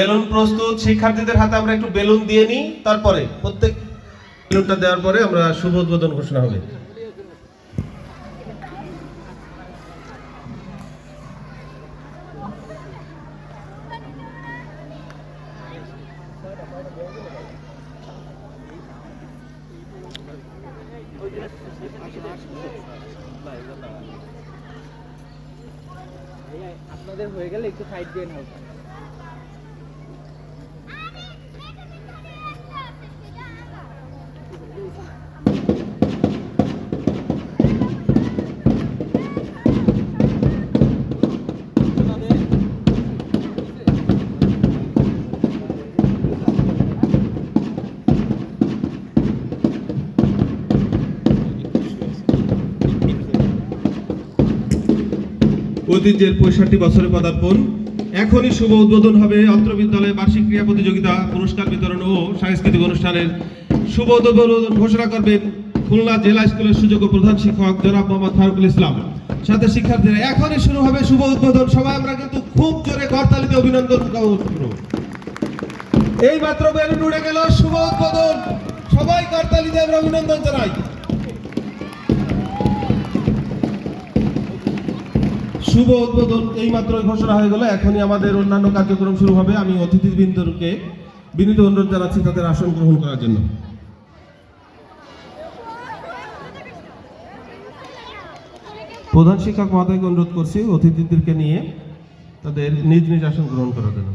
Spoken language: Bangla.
বেলুন প্রস্তুত। শিক্ষার্থীদের হাতে আমরা একটু বেলুন দিয়ে নিই, তারপরে প্রত্যেক বেলুনটা দেওয়ার পরে আমরা শুভ উদ্বোধন ঘোষণা হবে। আপনাদের হয়ে গেলে একটু সাইড দিয়ে নাও। ঐতিহ্যের 65 বছরে পদার্পণ। এখনই শুভ উদ্বোধন হবে অত্র বিদ্যালয়ে বার্ষিক ক্রীড়া প্রতিযোগিতা, পুরস্কার বিতরণ ও সাংস্কৃতিক অনুষ্ঠানের শুভ উদ্বোধন ঘোষণা করবেন খুলনা জেলা স্কুলের সুযোগ্য প্রধান শিক্ষক জনাব মোহাম্মদ ফারুকুল ইসলাম। সাথে শিক্ষার্থীরা এখনই শুরু হবে শুভ উদ্বোধন। সবাই আমরা কিন্তু খুব জোরে করতালিতে অভিনন্দন করব। এই মাত্র বেলুন উড়ে গেল, শুভ উদ্বোধন। সবাই করতালিতে আমরা অভিনন্দন জানাই। শুভ উদ্বোধন এই মাত্রই ঘোষণা হয়ে গেল। এখনই আমাদের অন্যান্য কার্যক্রম শুরু হবে। আমি অতিথিবৃন্দকে বিনীত অনুরোধ জানাচ্ছি তাদের আসন গ্রহণ করার জন্য। প্রধান শিক্ষক মহোদয়কে অনুরোধ করছি অতিথিদেরকে নিয়ে তাদের নিজ নিজ আসন গ্রহণ করার জন্য।